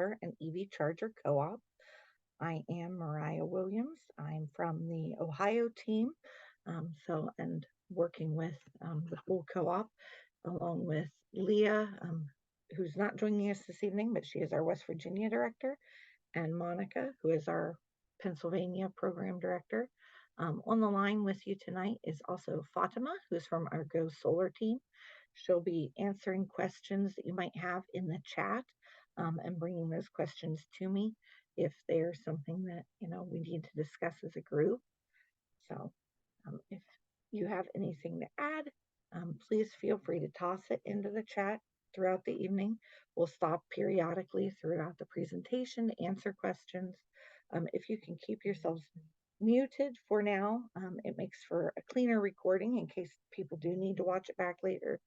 Solar and EV Charger Co-op. I am Mariah Williams. I'm from the Ohio team, and working with the whole co-op, along with Leah, who's not joining us this evening, but she is our West Virginia director, and Monica, who is our Pennsylvania program director. On the line with you tonight is also Fatima, who's from our Go Solar team. She'll be answering questions that you might have in the chat, and bringing those questions to me if there's something that we need to discuss as a group. So if you have anything to add, please feel free to toss it into the chat throughout the evening. We'll stop periodically throughout the presentation to answer questions. If you can keep yourselves muted for now, it makes for a cleaner recording in case people do need to watch it back later.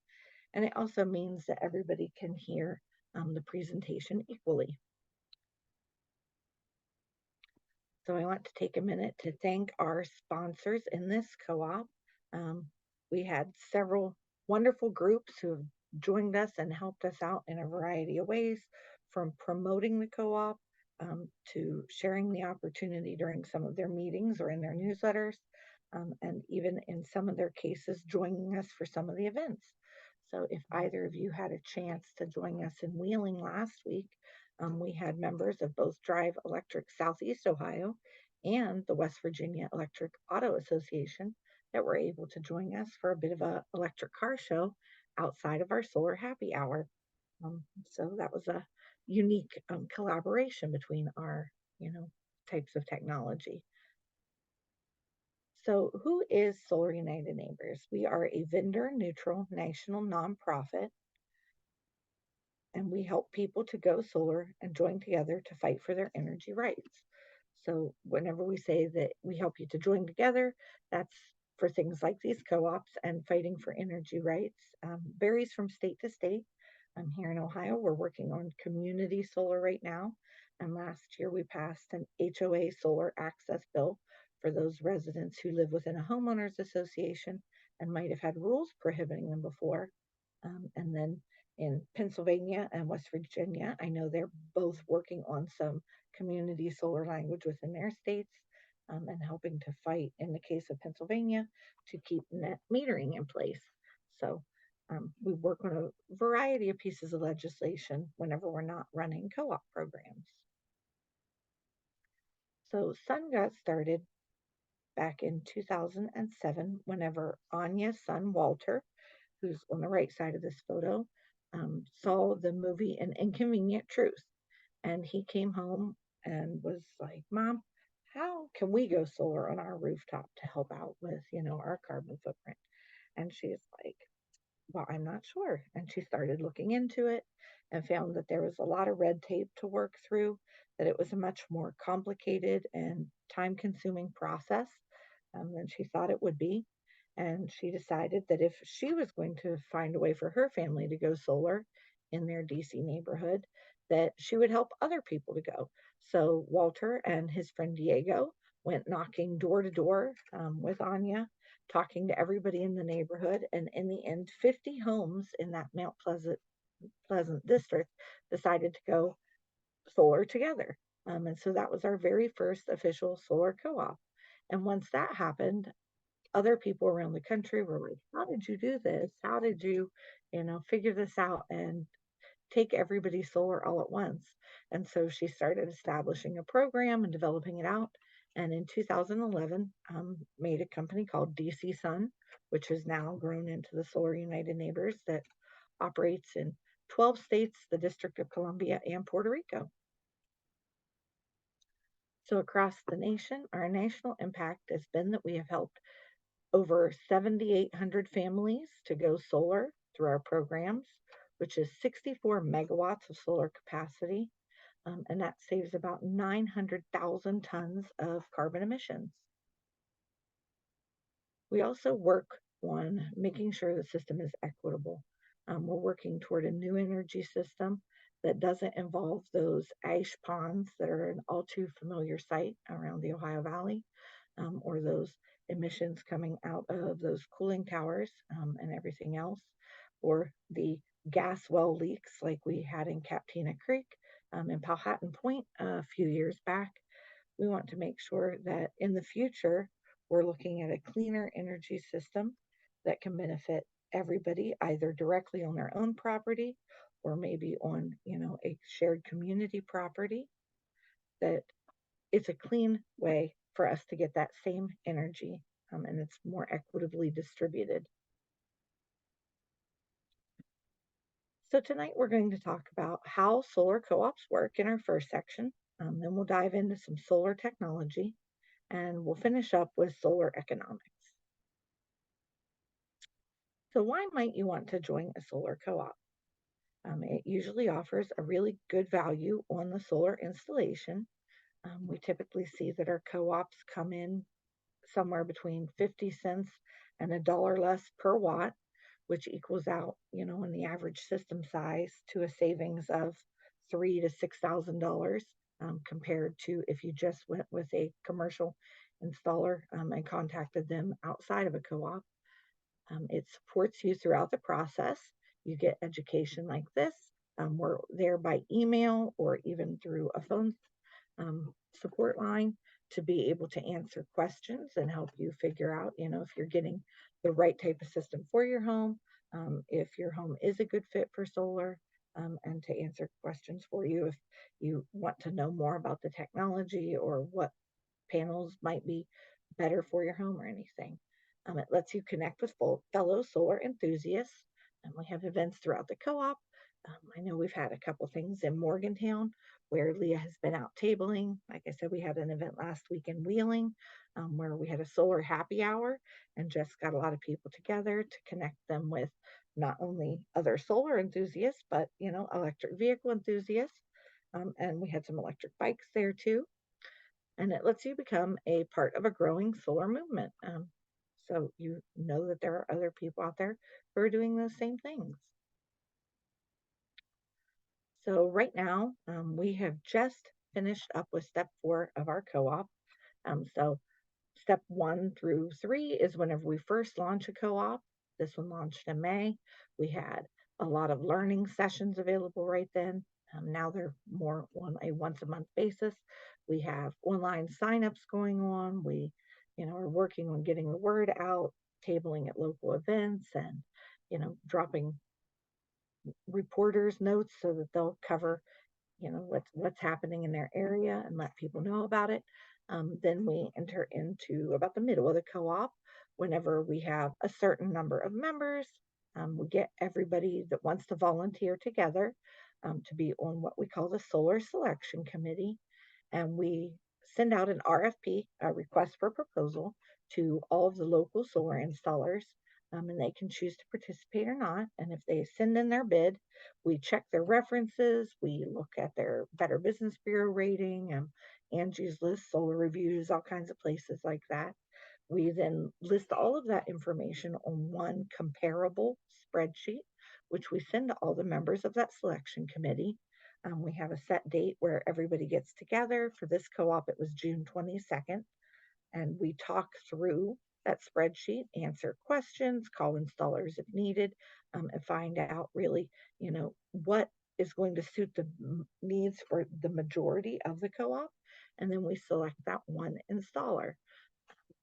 And it also means that everybody can hear the presentation equally. So I want to take a minute to thank our sponsors in this co-op. We had several wonderful groups who have joined us and helped us out in a variety of ways, from promoting the co-op to sharing the opportunity during some of their meetings or in their newsletters, and even in some of their cases, joining us for some of the events. So if either of you had a chance to join us in Wheeling last week, we had members of both Drive Electric Southeast Ohio and the West Virginia Electric Auto Association that were able to join us for a bit of a electric car show outside of our solar happy hour. So that was a unique collaboration between our, types of technology. So who is Solar United Neighbors? We are a vendor neutral national nonprofit, and we help people to go solar and join together to fight for their energy rights. So whenever we say that we help you to join together, that's for things like these co-ops and fighting for energy rights. Varies from state to state. Here in Ohio, we're working on community solar right now. And last year we passed an HOA solar access bill for those residents who live within a homeowners association and might have had rules prohibiting them before. And then in Pennsylvania and West Virginia, I know they're both working on some community solar language within their states, and helping to fight, in the case of Pennsylvania, to keep net metering in place. So we work on a variety of pieces of legislation whenever we're not running co-op programs. So Sun got started back in 2007 whenever Anya's son, Walter, who's on the right side of this photo, saw the movie An Inconvenient Truth. And he came home and was like, Mom, how can we go solar on our rooftop to help out with, our carbon footprint? And she's like, well, I'm not sure. And she started looking into it and found that there was a lot of red tape to work through, that it was a much more complicated and time consuming process than she thought it would be. And she decided that if she was going to find a way for her family to go solar in their DC neighborhood, that she would help other people to go. So Walter and his friend Diego went knocking door to door with Anya, talking to everybody in the neighborhood. And in the end, 50 homes in that Mount Pleasant district decided to go solar together. And so that was our very first official solar co-op. And once that happened, other people around the country were like, how did you do this? How did you, figure this out and take everybody solar all at once? And so she started establishing a program and developing it out. And in 2011, made a company called DC Sun, which has now grown into the Solar United Neighbors that operates in 12 states, the District of Columbia, and Puerto Rico. So across the nation, our national impact has been that we have helped over 7,800 families to go solar through our programs, which is 64 megawatts of solar capacity, and that saves about 900,000 tons of carbon emissions. We also work on making sure the system is equitable. We're working toward a new energy system that doesn't involve those ash ponds that are an all too familiar sight around the Ohio Valley, or those emissions coming out of those cooling towers, and everything else, or the gas well leaks like we had in Captina Creek in Powhatan Point a few years back. We want to make sure that in the future, we're looking at a cleaner energy system that can benefit everybody, either directly on their own property or maybe on, a shared community property, that it's a clean way for us to get that same energy, and it's more equitably distributed. So tonight we're going to talk about how solar co-ops work in our first section. Then we'll dive into some solar technology, and we'll finish up with solar economics. So why might you want to join a solar co-op? It usually offers a really good value on the solar installation. We typically see that our co-ops come in somewhere between 50 cents and $1 less per watt, which equals out, in the average system size to a savings of $3,000 to $6,000, compared to if you just went with a commercial installer, and contacted them outside of a co-op. It supports you throughout the process. You get education like this. We're there by email or even through a phone support line to be able to answer questions and help you figure out, if you're getting the right type of system for your home, if your home is a good fit for solar, and to answer questions for you if you want to know more about the technology or what panels might be better for your home or anything. It lets you connect with fellow solar enthusiasts, and we have events throughout the co-op. I know we've had a couple things in Morgantown where Leah has been out tabling. Like I said, we had an event last week in Wheeling, where we had a solar happy hour and just got a lot of people together to connect them with not only other solar enthusiasts, but, electric vehicle enthusiasts. And we had some electric bikes there too, and it lets you become a part of a growing solar movement. So you know that there are other people out there who are doing those same things. So right now, we have just finished up with step 4 of our co-op. So step 1 through 3 is whenever we first launch a co-op. This one launched in May. We had a lot of learning sessions available right then. Now they're more on a once a month basis. We have online signups going on. We, are working on getting the word out, tabling at local events, and, dropping reporters notes so that they'll cover, what's happening in their area and let people know about it. Then we enter into about the middle of the co-op. Whenever we have a certain number of members, we get everybody that wants to volunteer together, to be on what we call the solar selection committee, and we send out an RFP, a request for proposal, to all of the local solar installers, and they can choose to participate or not. And if they send in their bid, we check their references, we look at their Better Business Bureau rating, Angie's List, Solar Reviews, all kinds of places like that. We then list all of that information on one comparable spreadsheet, which we send to all the members of that selection committee. We have a set date where everybody gets together. For this co-op, it was June 22nd. And we talk through that spreadsheet, answer questions, call installers if needed, and find out really, what is going to suit the needs for the majority of the co-op. And then we select that one installer.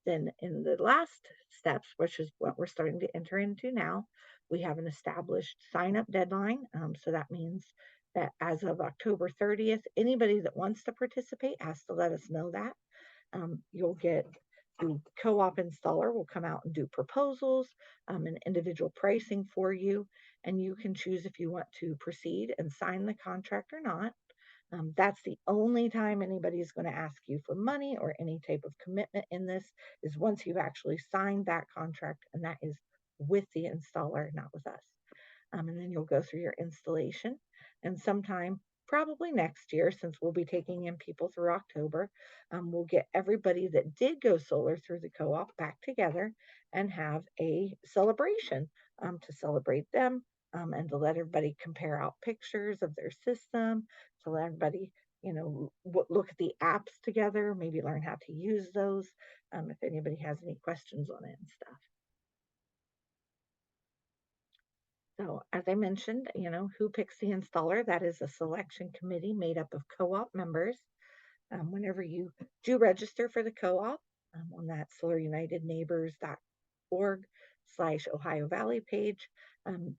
Then in the last steps, which is what we're starting to enter into now, we have an established sign up deadline. So that means that as of October 30th, anybody that wants to participate has to let us know that. You'll get the co-op installer will come out and do proposals, and individual pricing for you, and you can choose if you want to proceed and sign the contract or not. That's the only time anybody's going to ask you for money or any type of commitment in this, is once you've actually signed that contract, and that is with the installer, not with us. And then you'll go through your installation, and sometime probably next year, since we'll be taking in people through October, we'll get everybody that did go solar through the co-op back together and have a celebration, to celebrate them, and to let everybody compare out pictures of their system, to let everybody, look at the apps together, maybe learn how to use those, if anybody has any questions on it and stuff. So, as I mentioned, who picks the installer? That is a selection committee made up of co op members. Whenever you do register for the co-op on that solarunitedneighbors.org/Ohio Valley page,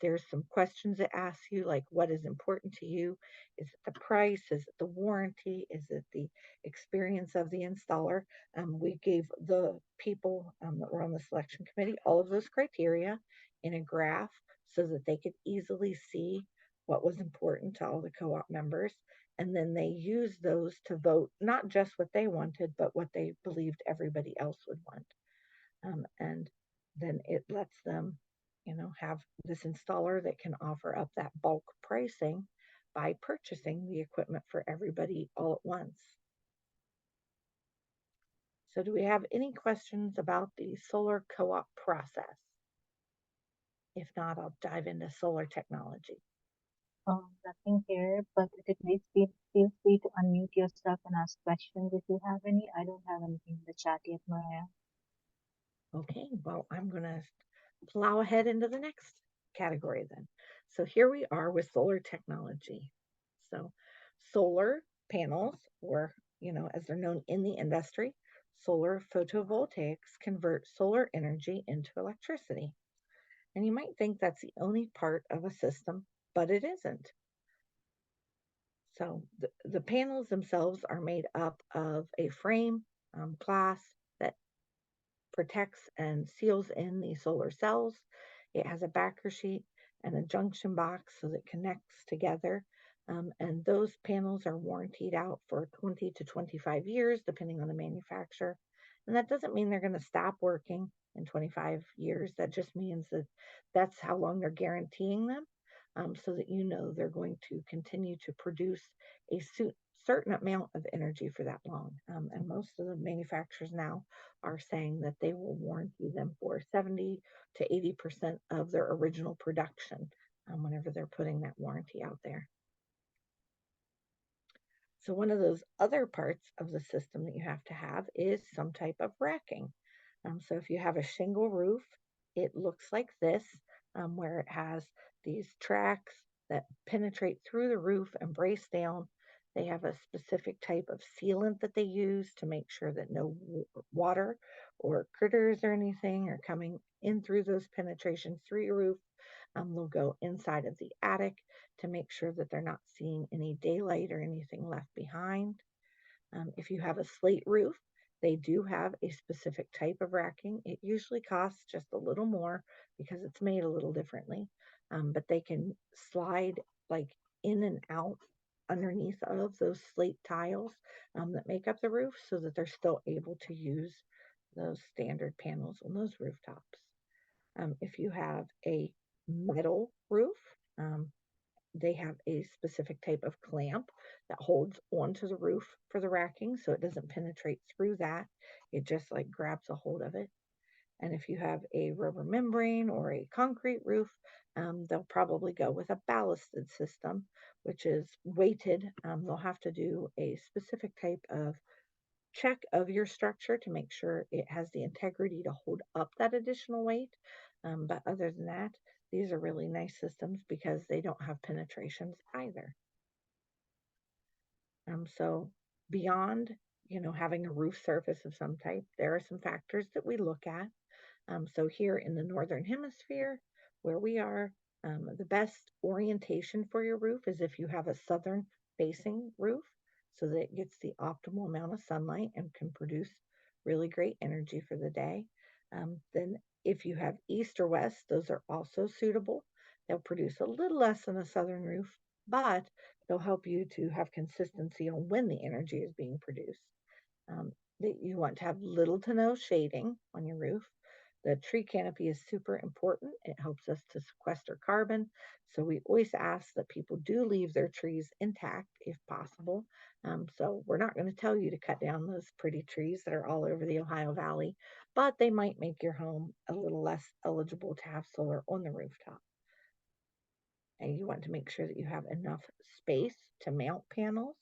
there's some questions that ask you like what is important to you. Is it the price? Is it the warranty? Is it the experience of the installer? We gave the people that were on the selection committee all of those criteria in a graph so that they could easily see what was important to all the co-op members, and then they use those to vote not just what they wanted, but what they believed everybody else would want. And then it lets them, have this installer that can offer up that bulk pricing by purchasing the equipment for everybody all at once. So, do we have any questions about the solar co op process? If not, I'll dive into solar technology. Nothing here, but if it needs, feel free to unmute yourself and ask questions if you have any. I don't have anything in the chat yet, Maria. Okay, well, I'm going to plow ahead into the next category then. So here we are with solar technology. So solar panels, or, as they're known in the industry, solar photovoltaics convert solar energy into electricity. And you might think that's the only part of a system, but it isn't. So the panels themselves are made up of a frame glass that protects and seals in the solar cells. It has a backer sheet and a junction box so that it connects together. And those panels are warrantied out for 20 to 25 years, depending on the manufacturer. And that doesn't mean they're going to stop working in 25 years. That just means that that's how long they're guaranteeing them, so that they're going to continue to produce a certain amount of energy for that long. And most of the manufacturers now are saying that they will warranty them for 70 to 80% of their original production whenever they're putting that warranty out there. So, one of those other parts of the system that you have to have is some type of racking. So, if you have a shingle roof, it looks like this, where it has these tracks that penetrate through the roof and brace down. They have a specific type of sealant that they use to make sure that no water or critters or anything are coming in through those penetrations through your roof. They'll go inside of the attic to make sure that they're not seeing any daylight or anything left behind. If you have a slate roof, they do have a specific type of racking. It usually costs just a little more because it's made a little differently, but they can slide like in and out underneath of those slate tiles that make up the roof so that they're still able to use those standard panels on those rooftops. If you have a metal roof, um, they have a specific type of clamp that holds onto the roof for the racking so it doesn't penetrate through that. It just like grabs a hold of it. And if you have a rubber membrane or a concrete roof, they'll probably go with a ballasted system, which is weighted. They'll have to do a specific type of check of your structure to make sure it has the integrity to hold up that additional weight. But other than that, these are really nice systems because they don't have penetrations either. So beyond, having a roof surface of some type, there are some factors that we look at. So here in the Northern Hemisphere, where we are, the best orientation for your roof is if you have a southern facing roof so that it gets the optimal amount of sunlight and can produce really great energy for the day. Then if you have east or west, those are also suitable. They'll produce a little less than a southern roof, but they'll help you to have consistency on when the energy is being produced. Um, that you want to have little to no shading on your roof. The tree canopy is super important. It helps us to sequester carbon. So we always ask that people do leave their trees intact if possible. So we're not going to tell you to cut down those pretty trees that are all over the Ohio Valley, but they might make your home a little less eligible to have solar on the rooftop. And you want to make sure that you have enough space to mount panels.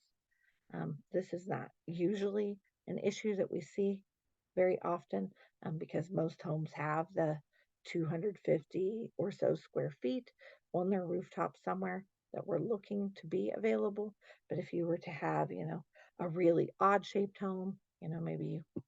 This is not usually an issue that we see very often, because most homes have the 250 or so square feet, on their rooftop somewhere that we're looking to be available. But if you were to have, a really odd shaped home, maybe you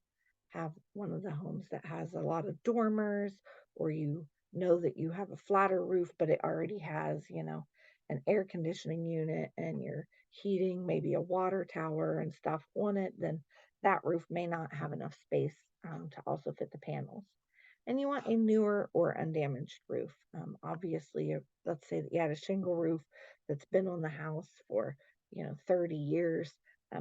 have one of the homes that has a lot of dormers, or you know that you have a flatter roof, but it already has, an air conditioning unit and you're heating maybe a water tower and stuff on it, then that roof may not have enough space to also fit the panels. And you want a newer or undamaged roof. Obviously, let's say that you had a shingle roof that's been on the house for 30 years.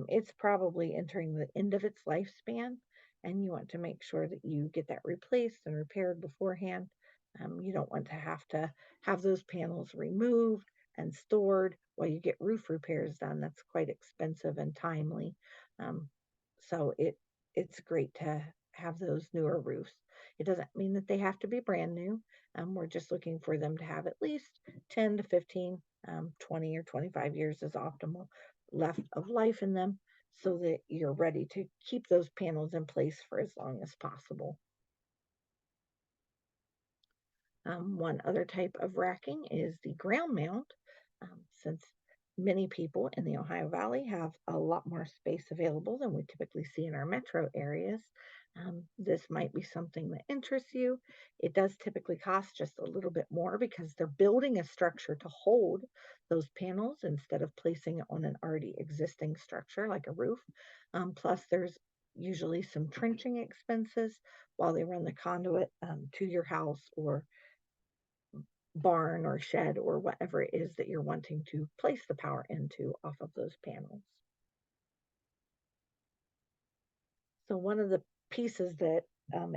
It's probably entering the end of its lifespan, and you want to make sure that you get that replaced and repaired beforehand. You don't want to have those panels removed and stored while you get roof repairs done. That's quite expensive and timely. Um, so it's great to have those newer roofs. It doesn't mean that they have to be brand new. We're just looking for them to have at least 10 to 15, 20 or 25 years is optimal left of life in them, so that you're ready to keep those panels in place for as long as possible. One other type of racking is the ground mount. Since many people in the Ohio Valley have a lot more space available than we typically see in our metro areas, this might be something that interests you. It does typically cost just a little bit more because they're building a structure to hold those panels instead of placing it on an already existing structure like a roof. Plus, there's usually some trenching expenses while they run the conduit to your house or barn or shed or whatever it is that you're wanting to place the power into off of those panels. So, one of the pieces that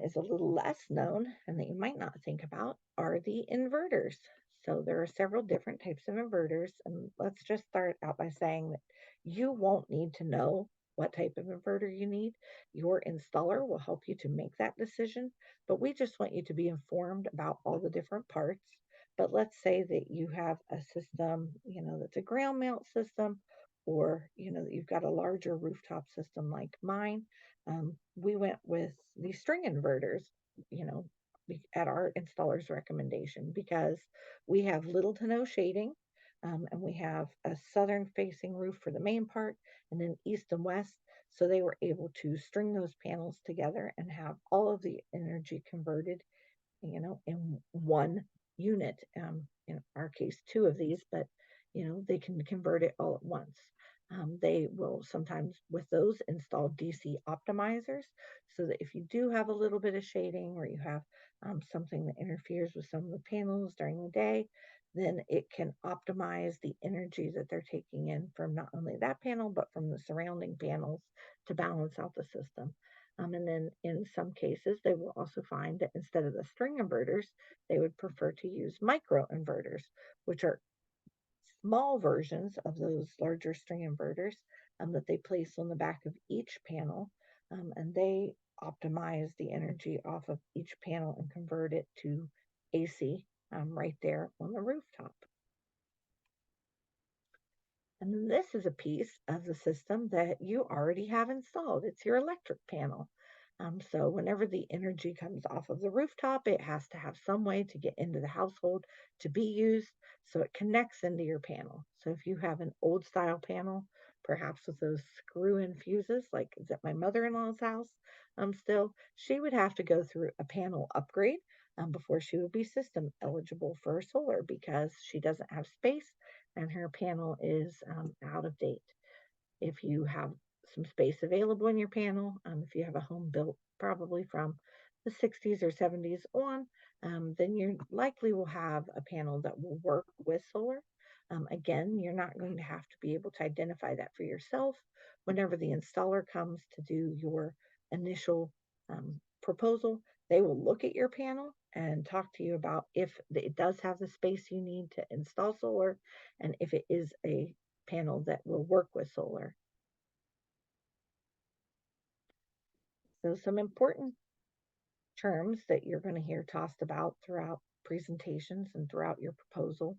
is a little less known and that you might not think about are the inverters. So, there are several different types of inverters. And let's just start out by saying that you won't need to know what type of inverter you need. Your installer will help you to make that decision. But we just want you to be informed about all the different parts. But let's say that you have a system, that's a ground mount system, or, that you've got a larger rooftop system like mine. We went with the string inverters, you know, at our installer's recommendation because we have little to no shading. And we have a southern facing roof for the main part and then east and west. So they were able to string those panels together and have all of the energy converted, in one unit. In our case, two of these, but they can convert it all at once. They will sometimes, with those, install DC optimizers so that if you do have a little bit of shading or you have something that interferes with some of the panels during the day, then it can optimize the energy that they're taking in from not only that panel, but from the surrounding panels to balance out the system. And then in some cases, they will also find that instead of the string inverters, they would prefer to use micro inverters, which are small versions of those larger string inverters that they place on the back of each panel. And they optimize the energy off of each panel and convert it to AC right there on the rooftop. And then this is a piece of the system that you already have installed. It's your electric panel. So whenever the energy comes off of the rooftop, it has to have some way to get into the household to be used. So it connects into your panel. So if you have an old style panel, perhaps with those screw in fuses, like is at my mother-in-law's house, still, she would have to go through a panel upgrade before she would be system eligible for solar because she doesn't have space and her panel is out of date. If you have some space available in your panel, if you have a home built probably from the 60s or 70s on, then you likely will have a panel that will work with solar. Again, you're not going to have to be able to identify that for yourself. Whenever the installer comes to do your initial proposal, they will look at your panel and talk to you about if it does have the space you need to install solar and if it is a panel that will work with solar. So some important terms that you're going to hear tossed about throughout presentations and throughout your proposal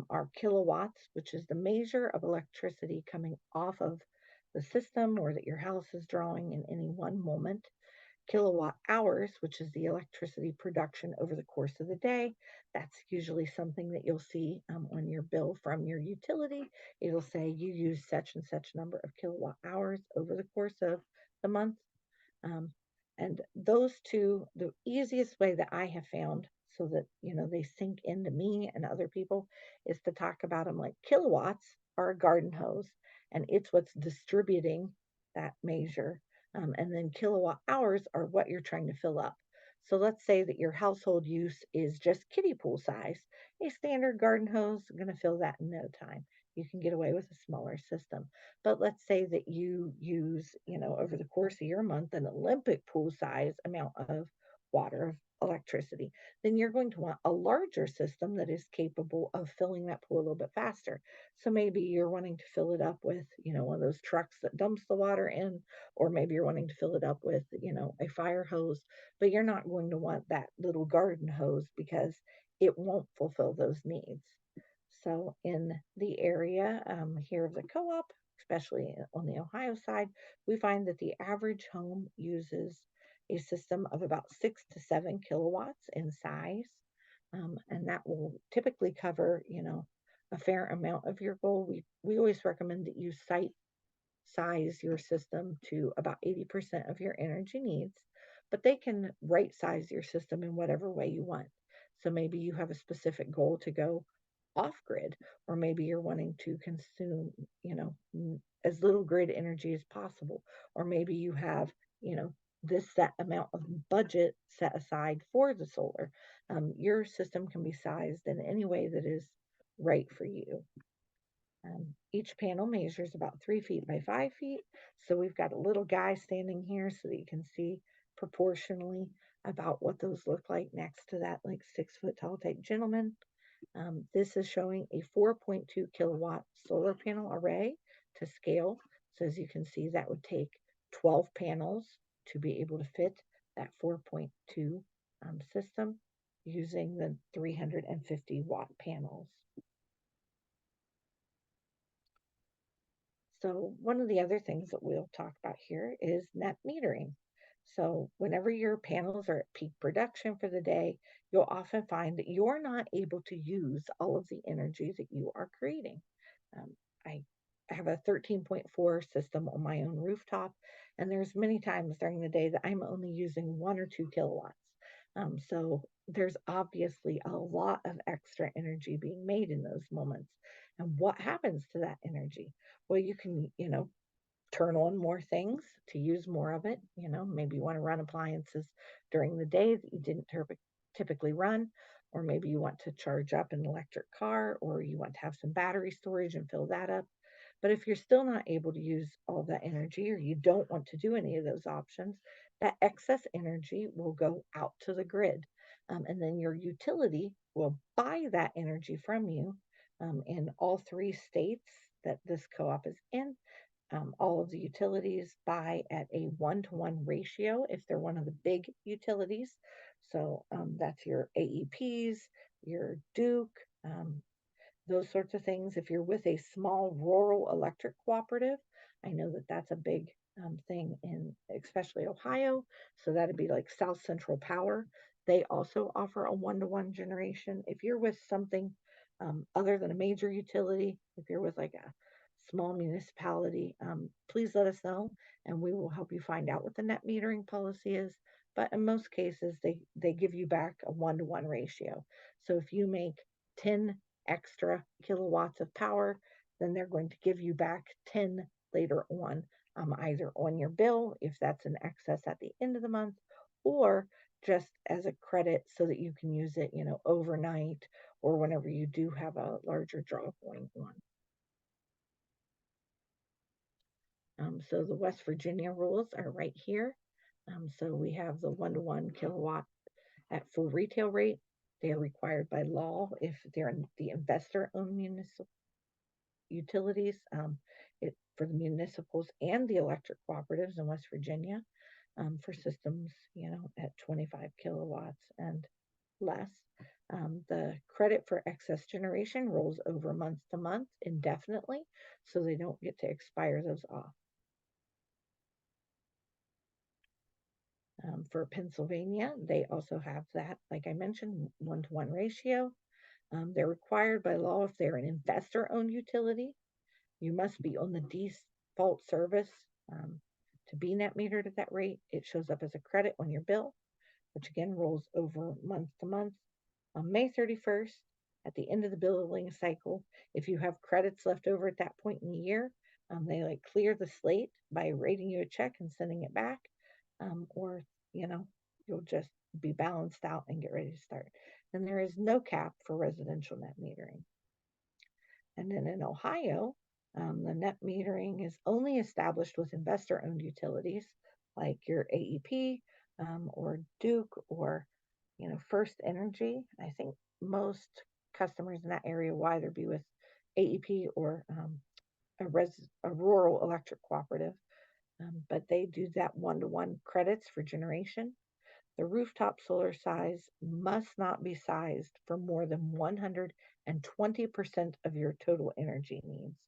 are kilowatts, which is the measure of electricity coming off of the system or that your house is drawing in any one moment. kilowatt hours, which is the electricity production over the course of the day. That's usually something that you'll see on your bill from your utility. It'll say you use such and such number of kilowatt hours over the course of the month. Um, and those two, the easiest way that I have found so that, they sink into me and other people is to talk about them like kilowatts are a garden hose and it's what's distributing that measure. And then kilowatt hours are what you're trying to fill up. So let's say that your household use is just kiddie pool size. A standard garden hose is going to fill that in no time. You can get away with a smaller system. But let's say that you use, over the course of your month, an Olympic pool size amount of water, of electricity, then you're going to want a larger system that is capable of filling that pool a little bit faster. So maybe you're wanting to fill it up with, one of those trucks that dumps the water in, or maybe you're wanting to fill it up with, a fire hose, but you're not going to want that little garden hose because it won't fulfill those needs. So in the area here of the co-op, especially on the Ohio side, we find that the average home uses a system of about 6 to 7 kilowatts in size. And that will typically cover, a fair amount of your goal. We always recommend that you size your system to about 80% of your energy needs, but they can right size your system in whatever way you want. So maybe you have a specific goal to go off grid, or maybe you're wanting to consume, as little grid energy as possible, or maybe you have, this set amount of budget set aside for the solar. Your system can be sized in any way that is right for you. Each panel measures about 3 feet by 5 feet. So we've got a little guy standing here so that you can see proportionally about what those look like next to that like 6 foot tall type gentleman. This is showing a 4.2 kilowatt solar panel array to scale. So as you can see, that would take 12 panels to be able to fit that 4.2 system using the 350 watt panels. So one of the other things that we'll talk about here is net metering. So whenever your panels are at peak production for the day, you'll often find that you're not able to use all of the energy that you are creating. Um, I have a 13.4 system on my own rooftop, and there's many times during the day that I'm only using 1 or 2 kilowatts. So there's obviously a lot of extra energy being made in those moments. And what happens to that energy? Well, you can, turn on more things to use more of it. Maybe you want to run appliances during the day that you didn't typically run, or maybe you want to charge up an electric car, or you want to have some battery storage and fill that up. But if you're still not able to use all that energy, or you don't want to do any of those options, that excess energy will go out to the grid. And then your utility will buy that energy from you in all 3 states that this co op is in. All of the utilities buy at a 1-to-1 ratio if they're one of the big utilities. So that's your AEPs, your Duke, those sorts of things. If you're with a small rural electric cooperative, I know that that's a big thing in especially Ohio. So that'd be like South Central Power. They also offer a 1-to-1 generation. If you're with something other than a major utility, if you're with like a small municipality, please let us know and we will help you find out what the net metering policy is. But in most cases, they give you back a 1-to-1 ratio. So if you make 10 extra kilowatts of power, then they're going to give you back 10 later on, either on your bill, if that's an excess at the end of the month, or just as a credit so that you can use it, overnight or whenever you do have a larger draw going on. So the West Virginia rules are right here. So we have the 1-to-1 kilowatt at full retail rate. They are required by law if they're in the investor-owned municipal utilities, for the municipals and the electric cooperatives in West Virginia, for systems, at 25 kilowatts and less. The credit for excess generation rolls over month to month indefinitely, so they don't get to expire those off. For Pennsylvania, they also have that, like I mentioned, 1-to-1 ratio. They're required by law if they're an investor-owned utility. You must be on the default service to be net metered at that rate. It shows up as a credit on your bill, which again rolls over month to month. On May 31st, at the end of the billing cycle, if you have credits left over at that point in the year, they like clear the slate by writing you a check and sending it back, or you know you'll just be balanced out and get ready to start. And there is no cap for residential net metering. And then in Ohio, the net metering is only established with investor owned utilities like your AEP or Duke or First Energy. I think most customers in that area will either be with AEP or a rural electric cooperative, but they do that 1-to-1 credits for generation. The rooftop solar size must not be sized for more than 120% of your total energy needs.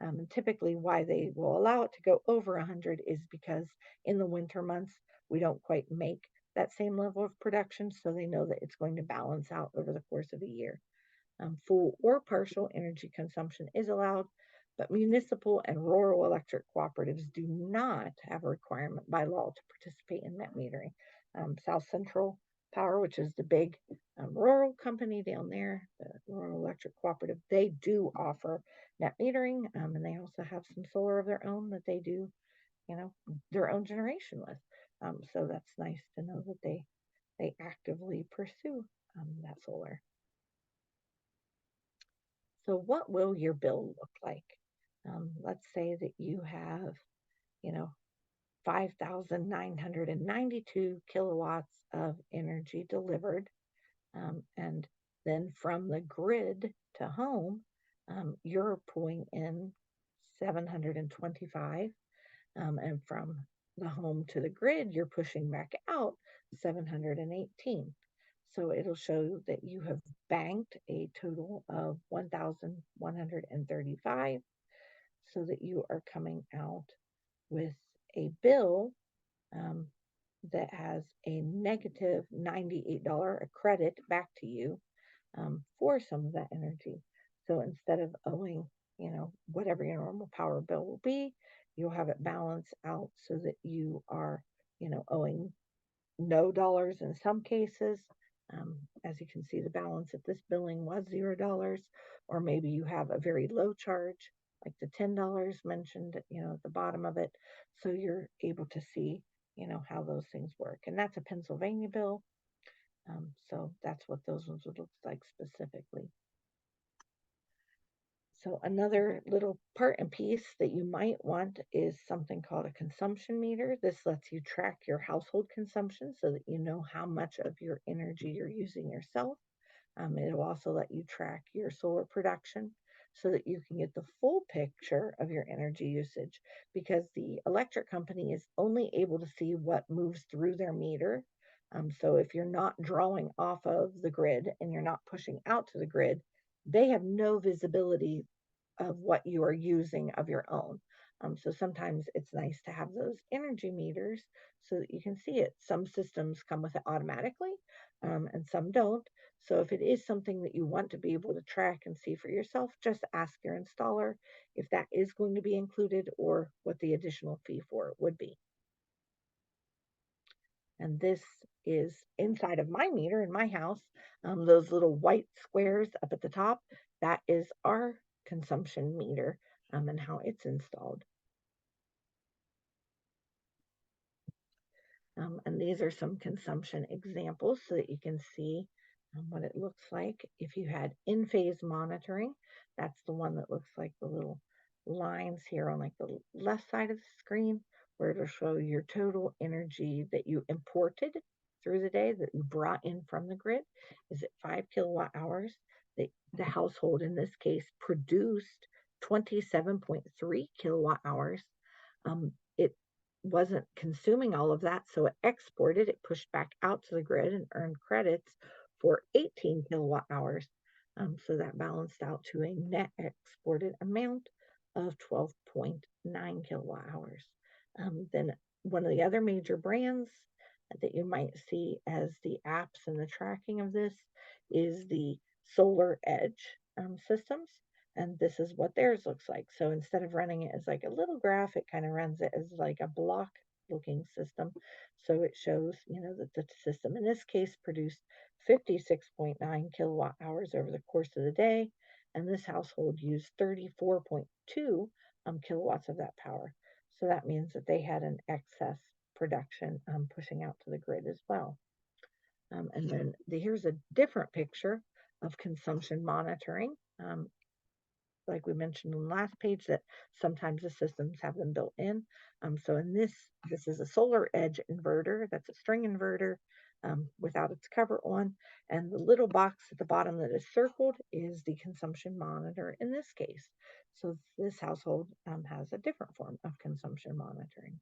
And typically, why they will allow it to go over 100 is because in the winter months, we don't quite make that same level of production, so they know that it's going to balance out over the course of a year. Full or partial energy consumption is allowed, but municipal and rural electric cooperatives do not have a requirement by law to participate in net metering. South Central Power, which is the big rural company down there, the rural electric cooperative, they do offer net metering, and they also have some solar of their own that they do, their own generation with. So that's nice to know that they actively pursue that solar. So what will your bill look like? Let's say that you have, you know, 5,992 kilowatts of energy delivered. And then from the grid to home, you're pulling in 725. And from the home to the grid, you're pushing back out 718. So it'll show that you have banked a total of 1,135, so that you are coming out with a bill um, that has a negative $98 a credit back to you for some of that energy. So instead of owing, whatever your normal power bill will be, you'll have it balance out so that you are, owing no dollars in some cases. As you can see, the balance at this billing was $0, or maybe you have a very low charge, like the $10 mentioned, at the bottom of it. So you're able to see, how those things work. And that's a Pennsylvania bill. So that's what those ones would look like specifically. So another little part and piece that you might want is something called a consumption meter. This lets you track your household consumption so that you know how much of your energy you're using yourself. It'll also let you track your solar production so that you can get the full picture of your energy usage, because the electric company is only able to see what moves through their meter. So if you're not drawing off of the grid and you're not pushing out to the grid, they have no visibility of what you are using of your own. So sometimes it's nice to have those energy meters so that you can see it. Some systems come with it automatically, and some don't. So if it is something that you want to be able to track and see for yourself, just ask your installer if that is going to be included or what the additional fee for it would be. And this is inside of my meter in my house. Those little white squares up at the top, that is our consumption meter, and how it's installed. And these are some consumption examples so that you can see what it looks like. If you had in-phase monitoring, that's the one that looks like the little lines here on like the left side of the screen, where it'll show your total energy that you imported through the day, that you brought in from the grid. Is it 5 kilowatt hours? The household in this case produced 27.3 kilowatt hours. It wasn't consuming all of that, so it exported, it pushed back out to the grid and earned credits for 18 kilowatt hours. So that balanced out to a net exported amount of 12.9 kilowatt hours. Then one of the other major brands that you might see as the apps and the tracking of this is the Solar Edge systems. And this is what theirs looks like. So instead of running it as like a little graph, it kind of runs it as like a block looking system. So it shows, that the system in this case produced 56.9 kilowatt hours over the course of the day. And this household used 34.2 kilowatts of that power. So that means that they had an excess production pushing out to the grid as well. And then here's a different picture of consumption monitoring. Like we mentioned on the last page, that sometimes the systems have them built in. So in this is a solar edge inverter. That's a string inverter without its cover on. And the little box at the bottom that is circled is the consumption monitor in this case. So this household has a different form of consumption monitoring.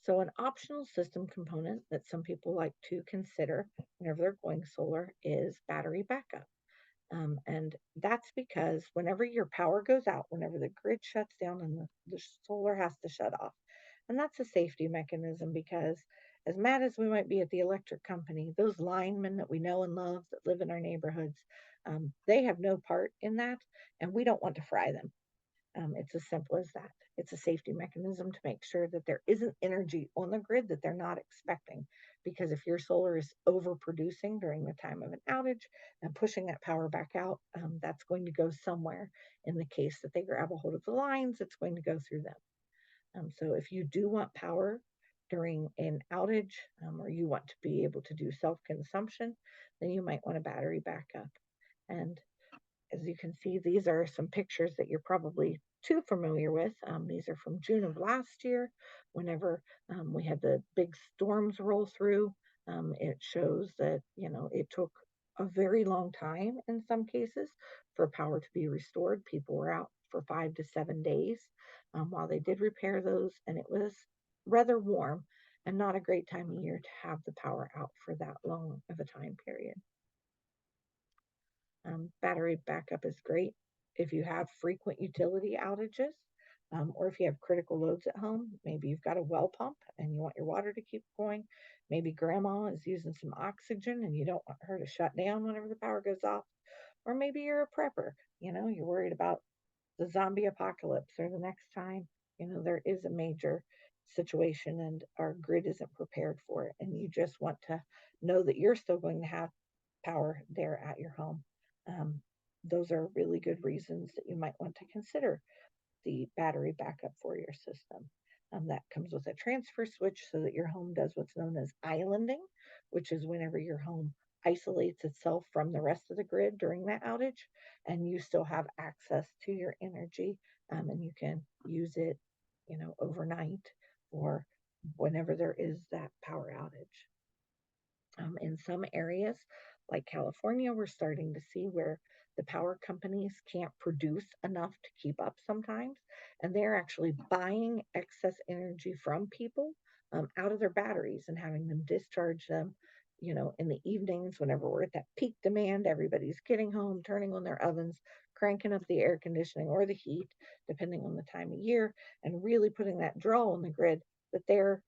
So an optional system component that some people like to consider whenever they're going solar is battery backup. And that's because whenever your power goes out, whenever the grid shuts down and the solar has to shut off, and that's a safety mechanism because as mad as we might be at the electric company, those linemen that we know and love that live in our neighborhoods, they have no part in that, and we don't want to fry them. It's as simple as that. It's a safety mechanism to make sure that there isn't energy on the grid that they're not expecting. Because if your solar is overproducing during the time of an outage and pushing that power back out, that's going to go somewhere. In the case that they grab a hold of the lines, it's going to go through them. So if you do want power during an outage, or you want to be able to do self consumption, then you might want a battery backup. And as you can see, these are some pictures that you're probably too familiar with. These are from June of last year, whenever we had the big storms roll through. It shows that, it took a very long time in some cases for power to be restored. People were out for 5 to 7 days while they did repair those, and it was rather warm and not a great time of year to have the power out for that long of a time period. Battery backup is great if you have frequent utility outages, or if you have critical loads at home. Maybe you've got a well pump and you want your water to keep going. Maybe grandma is using some oxygen and you don't want her to shut down whenever the power goes off. Or maybe you're a prepper, you're worried about the zombie apocalypse or the next time, there is a major situation and our grid isn't prepared for it. And you just want to know that you're still going to have power there at your home. Um, those are really good reasons that you might want to consider the battery backup for your system. That comes with a transfer switch so that your home does what's known as islanding, which is whenever your home isolates itself from the rest of the grid during that outage, and you still have access to your energy, and you can use it, overnight or whenever there is that power outage. In some areas, like California, we're starting to see where the power companies can't produce enough to keep up sometimes, and they're actually buying excess energy from people out of their batteries and having them discharge them. In the evenings, whenever we're at that peak demand, everybody's getting home, turning on their ovens, cranking up the air conditioning or the heat, depending on the time of year, and really putting that draw on the grid that they're,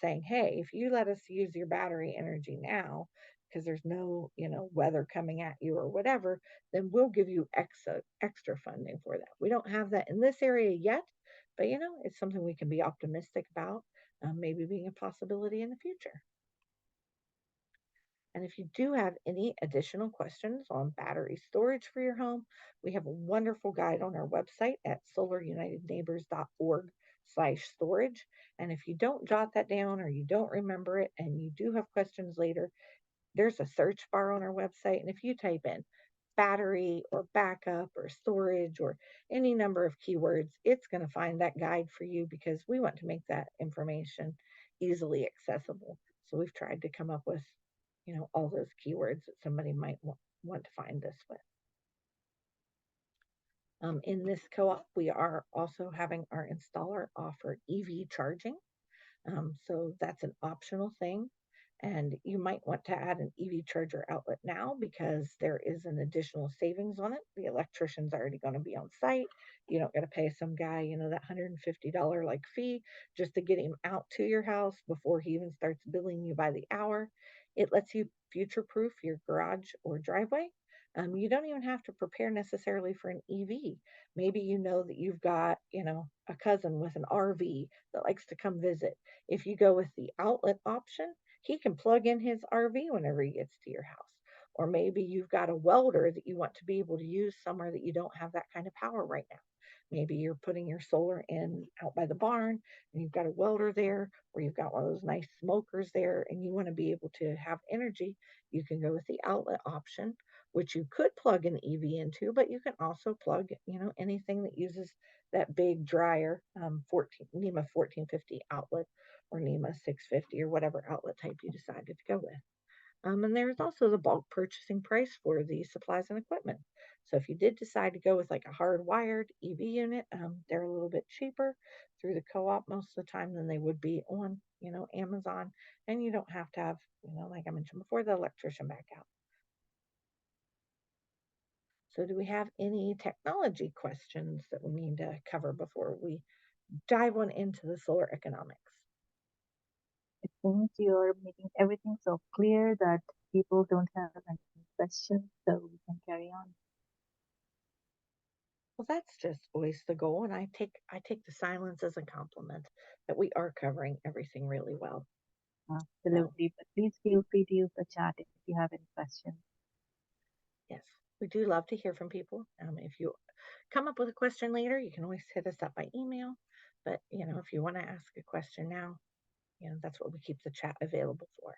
saying, hey, if you let us use your battery energy now, because there's no, weather coming at you or whatever, then we'll give you extra funding for that. We don't have that in this area yet, but it's something we can be optimistic about, maybe being a possibility in the future. And if you do have any additional questions on battery storage for your home, we have a wonderful guide on our website at solarunitedneighbors.org/storage. And if you don't jot that down or you don't remember it and you do have questions later, there's a search bar on our website. And if you type in battery or backup or storage or any number of keywords, it's going to find that guide for you because we want to make that information easily accessible. So we've tried to come up with, all those keywords that somebody might want to find this with. In this co-op, we are also having our installer offer EV charging. So that's an optional thing. And you might want to add an EV charger outlet now because there is an additional savings on it. The electrician's already going to be on site. You don't got to pay some guy, that $150 like fee just to get him out to your house before he even starts billing you by the hour. It lets you future proof your garage or driveway. You don't even have to prepare necessarily for an EV. Maybe you know that you've got, a cousin with an RV that likes to come visit. If you go with the outlet option, he can plug in his RV whenever he gets to your house. Or maybe you've got a welder that you want to be able to use somewhere that you don't have that kind of power right now. Maybe you're putting your solar in out by the barn and you've got a welder there, or you've got one of those nice smokers there and you want to be able to have energy. You can go with the outlet option, which you could plug an EV into, but you can also plug, anything that uses that big dryer 14 NEMA 1450 outlet or NEMA 650 or whatever outlet type you decided to go with. And there's also the bulk purchasing price for the supplies and equipment. So if you did decide to go with like a hardwired EV unit, they're a little bit cheaper through the co-op most of the time than they would be on, Amazon. And you don't have to have, like I mentioned before, the electrician back out. So do we have any technology questions that we need to cover before we dive on into the solar economics? It seems you're making everything so clear that people don't have any questions, so we can carry on. Well, that's just always the goal, and I take the silence as a compliment that we are covering everything really well. So, Absolutely. But please feel free to use the chat if you have any questions. yes, we do love to hear from people. If you come up with a question later, you can always hit us up by email. But, if you want to ask a question now, that's what we keep the chat available for.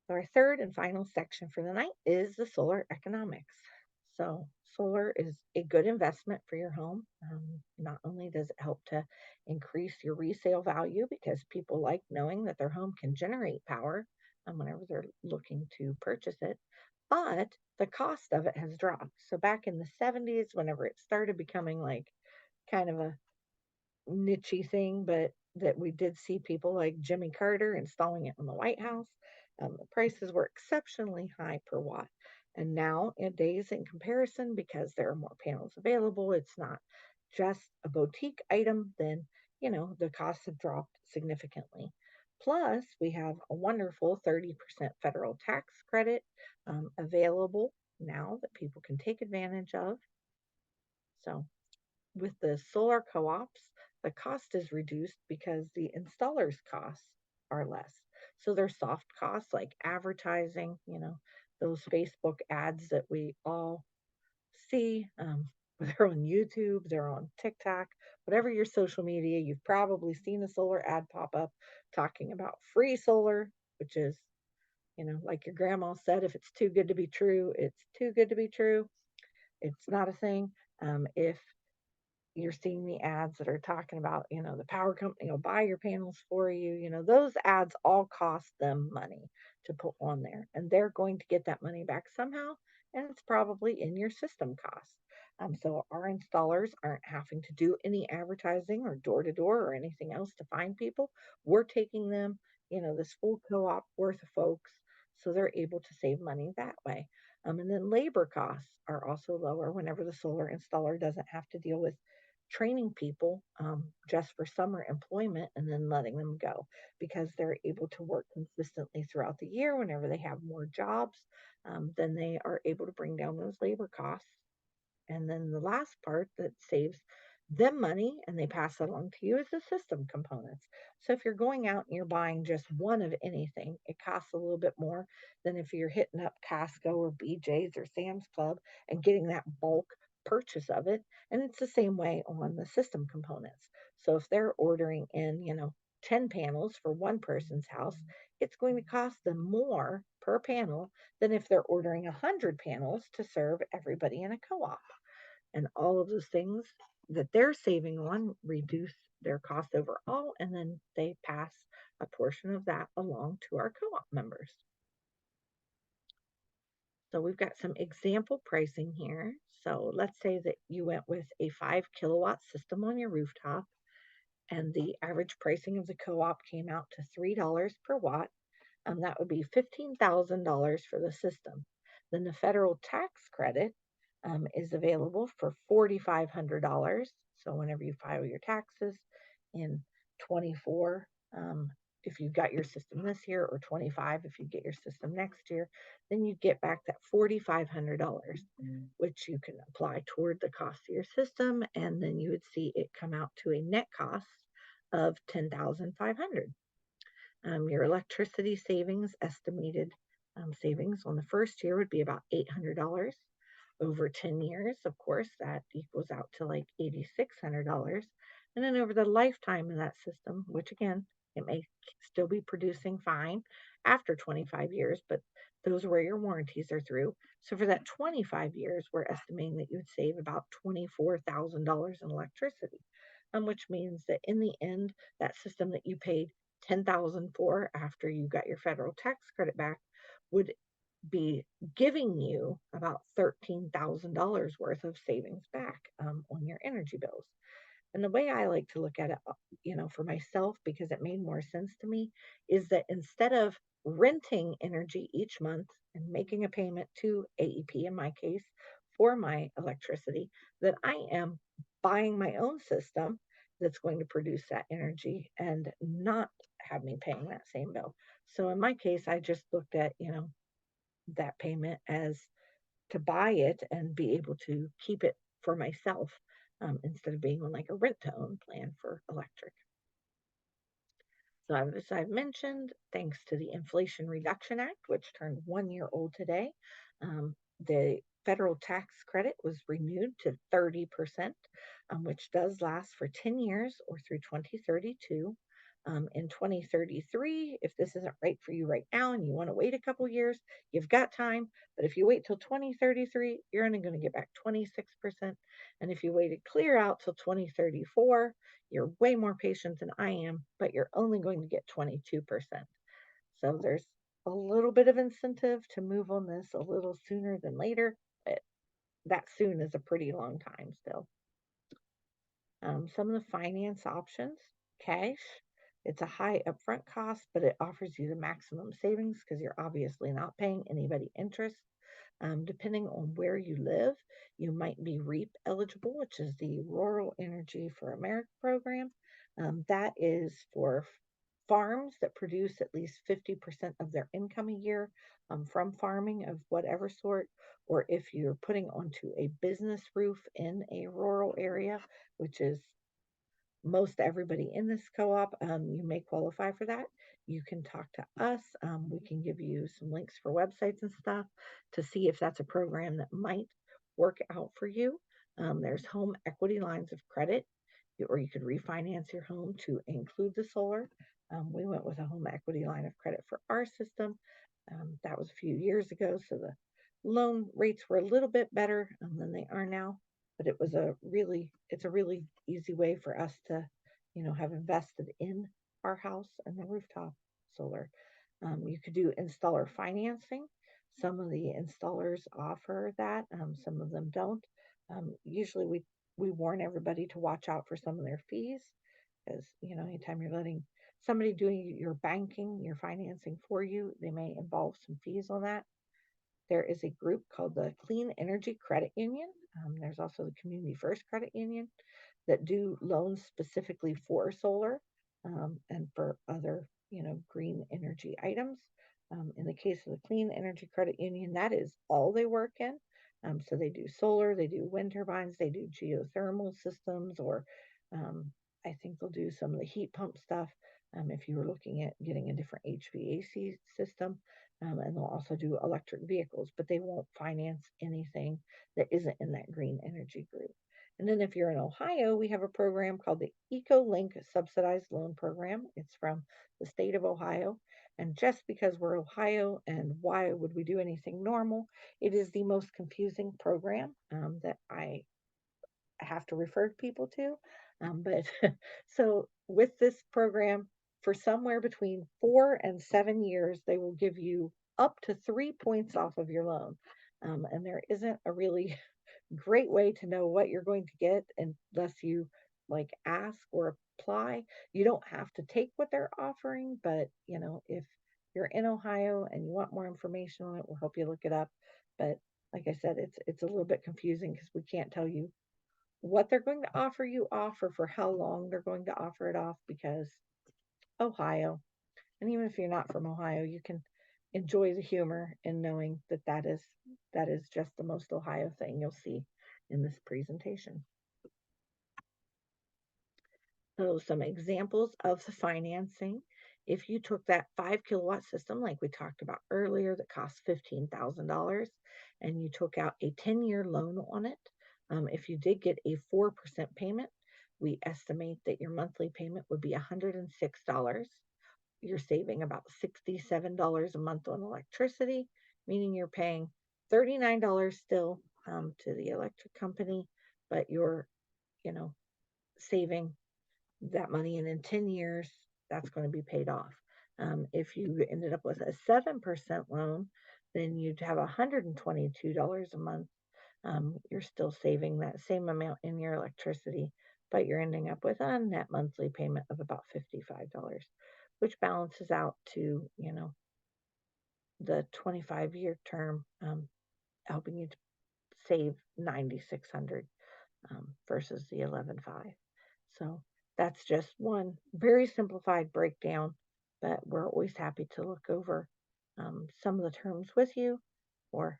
So our third and final section for the night is the solar economics. So solar is a good investment for your home. Not only does it help to increase your resale value because people like knowing that their home can generate power whenever they're looking to purchase it, but the cost of it has dropped. So back in the 70s, whenever it started becoming like kind of a niche thing, but that we did see people like Jimmy Carter installing it in the White House. The prices were exceptionally high per watt. And nowadays, in comparison, because there are more panels available, it's not just a boutique item, then, the costs have dropped significantly. Plus, we have a wonderful 30% federal tax credit available now that people can take advantage of. So, with the solar co-ops, the cost is reduced because the installer's costs are less. So their soft costs like advertising, those Facebook ads that we all see, they're on YouTube, they're on TikTok, whatever your social media, you've probably seen a solar ad pop up talking about free solar, which is, like your grandma said, if it's too good to be true, it's too good to be true. It's not a thing. If you're seeing the ads that are talking about, the power company will buy your panels for you. Those ads all cost them money to put on there, and they're going to get that money back somehow, and it's probably in your system cost. So our installers aren't having to do any advertising or door to door or anything else to find people. We're taking them, this full co-op worth of folks, so they're able to save money that way. And then labor costs are also lower whenever the solar installer doesn't have to deal with training people just for summer employment and then letting them go because they're able to work consistently throughout the year whenever they have more jobs. Then they are able to bring down those labor costs. And then the last part that saves them money and they pass it along to you is the system components. So if you're going out and you're buying just one of anything, it costs a little bit more than if you're hitting up Costco or BJ's or Sam's Club and getting that bulk purchase of it. And it's the same way on the system components. So if they're ordering in, 10 panels for one person's house, it's going to cost them more per panel than if they're ordering 100 panels to serve everybody in a co-op. And all of those things that they're saving on reduce their cost overall, and then they pass a portion of that along to our co-op members. So we've got some example pricing here. So let's say that you went with a 5 kilowatt system on your rooftop, and the average pricing of the co-op came out to $3 per watt. That would be $15,000 for the system. Then the federal tax credit is available for $4,500. So whenever you file your taxes in 24, if you got your system this year, or 25 if you get your system next year, then you get back that $4,500, which you can apply toward the cost of your system, and then you would see it come out to a net cost of $10,500. Your electricity savings, estimated savings on the first year would be about $800. Over 10 years, of course, that equals out to like $8,600. And then over the lifetime of that system, which again, it may still be producing fine after 25 years, but those are where your warranties are through. So for that 25 years, we're estimating that you would save about $24,000 in electricity, which means that in the end, that system that you paid 10,000 for after you got your federal tax credit back would be giving you about $13,000 worth of savings back on your energy bills. And the way I like to look at it, for myself, because it made more sense to me, is that instead of renting energy each month and making a payment to AEP, in my case, for my electricity, that I am buying my own system that's going to produce that energy and not have me paying that same bill. So in my case, I just looked at, that payment as to buy it and be able to keep it for myself, instead of being on like a rent to own plan for electric. So, as I've mentioned, thanks to the Inflation Reduction Act, which turned 1 year old today, the federal tax credit was renewed to 30%, which does last for 10 years or through 2032. In 2033, if this isn't right for you right now and you want to wait a couple years, you've got time. But if you wait till 2033, you're only going to get back 26%. And if you waited clear out till 2034, you're way more patient than I am, but you're only going to get 22%. So there's a little bit of incentive to move on this a little sooner than later, but that soon is a pretty long time still. Some of the finance options: cash. It's a high upfront cost, but it offers you the maximum savings because you're obviously not paying anybody interest. Depending on where you live, you might be REAP eligible, which is the Rural Energy for America program. That is for farms that produce at least 50% of their income a year from farming of whatever sort, or if you're putting onto a business roof in a rural area, which is most everybody in this co-op, you may qualify for that. You can talk to us. We can give you some links for websites and stuff to see if that's a program that might work out for you. There's home equity lines of credit, or you could refinance your home to include the solar. We went with a home equity line of credit for our system. That was a few years ago, so the loan rates were a little bit better than they are now, but it's a really easy way for us to, have invested in our house and the rooftop solar. You could do installer financing. Some of the installers offer that, some of them don't. Usually we warn everybody to watch out for some of their fees, because, anytime you're letting somebody doing your banking, your financing for you, they may involve some fees on that. There is a group called the Clean Energy Credit Union. There's also the Community First Credit Union that do loans specifically for solar, and for other, green energy items. In the case of the Clean Energy Credit Union, that is all they work in. So they do solar, they do wind turbines, they do geothermal systems, or I think they'll do some of the heat pump stuff, if you were looking at getting a different HVAC system. And they'll also do electric vehicles, but they won't finance anything that isn't in that green energy group. And then if you're in Ohio, we have a program called the EcoLink Subsidized Loan Program. It's from the state of Ohio. And just because we're Ohio, and why would we do anything normal, it is the most confusing program that I have to refer people to. But so with this program, for somewhere between 4 and 7 years, they will give you up to 3 points off of your loan. And there isn't a really great way to know what you're going to get unless you like ask or apply. You don't have to take what they're offering, but if you're in Ohio and you want more information on it, we'll help you look it up. But like I said, it's a little bit confusing because we can't tell you what they're going to offer you off or for how long they're going to offer it off because Ohio. And even if you're not from Ohio, you can enjoy the humor in knowing that that is just the most Ohio thing you'll see in this presentation. So some examples of the financing. If you took that 5 kilowatt system like we talked about earlier that costs $15,000 and you took out a 10-year loan on it, if you did get a 4% payment, we estimate that your monthly payment would be $106. You're saving about $67 a month on electricity, meaning you're paying $39 still to the electric company, but you're, you know, saving that money, and in 10 years, that's going to be paid off. If you ended up with a 7% loan, then you'd have $122 a month. You're still saving that same amount in your electricity, but you're ending up with a net monthly payment of about $55, which balances out to, the 25-year term, helping you to save 9,600 versus the 11,500. So that's just one very simplified breakdown, but we're always happy to look over some of the terms with you. Or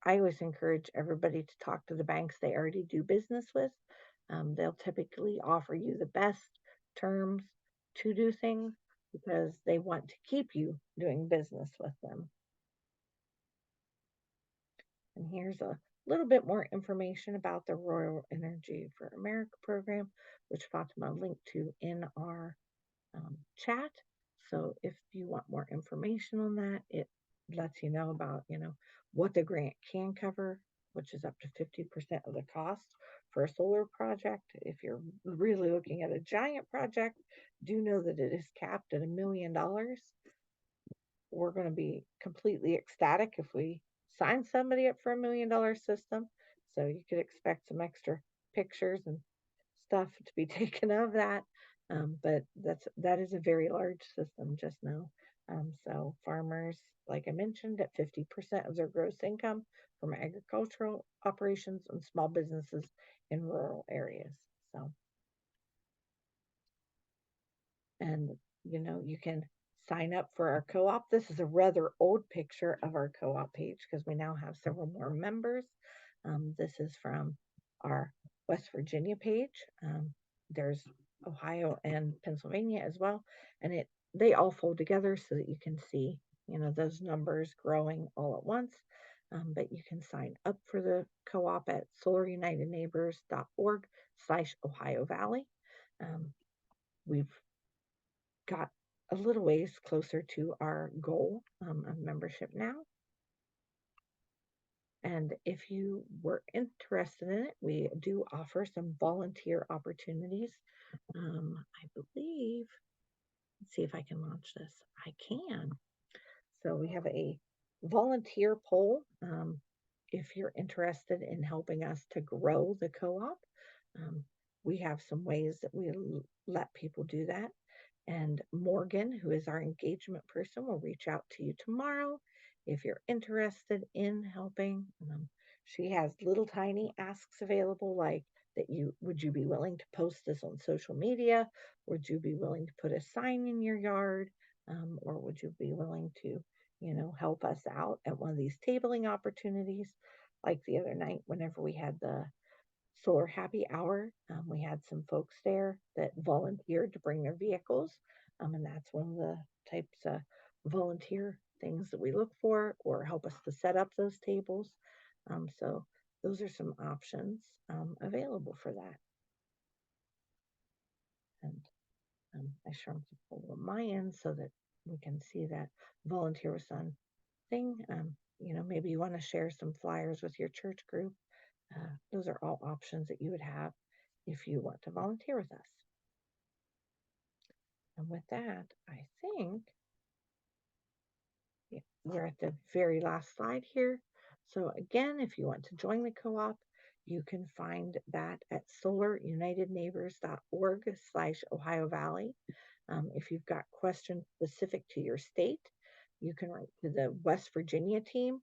I always encourage everybody to talk to the banks they already do business with. They'll typically offer you the best terms to do things because they want to keep you doing business with them. And here's a little bit more information about the Royal Energy for America program, which Fatima linked to in our chat. So if you want more information on that, it lets you know about, what the grant can cover, which is up to 50% of the cost for a solar project. If you're really looking at a giant project, do know that it is capped at $1 million. We're going to be completely ecstatic if we sign somebody up for $1 million system. So you could expect some extra pictures and stuff to be taken of that. But that is a very large system, just know. So farmers, like I mentioned, at 50% of their gross income from agricultural operations and small businesses in rural areas. So, and you can sign up for our co-op. This is a rather old picture of our co-op page because we now have several more members. This is from our West Virginia page. There's Ohio and Pennsylvania as well, and they all fold together so that you can see those numbers growing all at once. But you can sign up for the co-op at solarunitedneighbors.org/Ohio Valley. We've got a little ways closer to our goal of membership now. And if you were interested in it, we do offer some volunteer opportunities. I believe, let's see if I can launch this. I can. So we have a volunteer poll. If you're interested in helping us to grow the co-op, we have some ways that we let people do that. And Morgan, who is our engagement person, will reach out to you tomorrow if you're interested in helping. She has little tiny asks available, like would you be willing to post this on social media? Would you be willing to put a sign in your yard? Or would you be willing to, help us out at one of these tabling opportunities? Like the other night, whenever we had the Solar Happy Hour. We had some folks there that volunteered to bring their vehicles, and that's one of the types of volunteer things that we look for, or help us to set up those tables. So those are some options available for that. And I shrunk the poll on my end so that we can see that volunteer with sun thing. Maybe you want to share some flyers with your church group. Those are all options that you would have if you want to volunteer with us. And with that, I think we're at the very last slide here. So again, if you want to join the co-op, you can find that at solarunitedneighbors.org/Ohio Valley. If you've got questions specific to your state, You can write to the West Virginia team,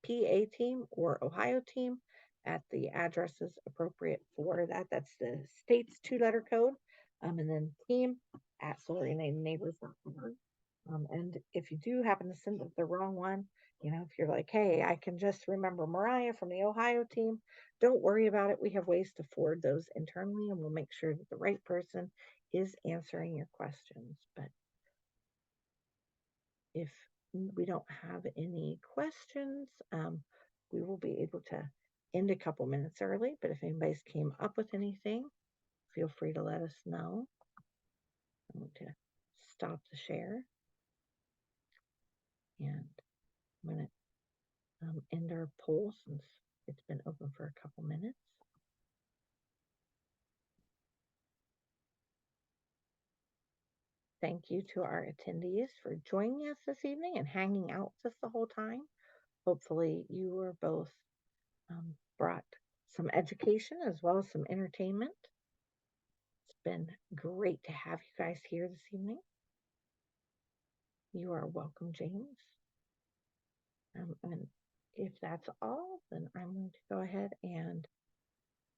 PA team, or Ohio team at the addresses appropriate for that. That's the state's 2 letter code. And then team at solarunitedneighbors.org. And if you do happen to send the wrong one, if you're like, hey, I can just remember Mariah from the Ohio team, don't worry about it. We have ways to forward those internally, and we'll make sure that the right person is answering your questions. But if we don't have any questions, we will be able to end a couple minutes early. But if anybody's came up with anything, feel free to let us know. I'm going to stop the share, and I'm going to end our poll since it's been open for a couple minutes. Thank you to our attendees for joining us this evening and hanging out with us the whole time. Hopefully you were both brought some education as well as some entertainment. It's been great to have you guys here this evening. You are welcome, James. And if that's all, then I'm going to go ahead and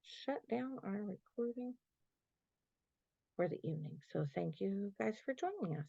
shut down our recording for the evening. So thank you guys for joining us.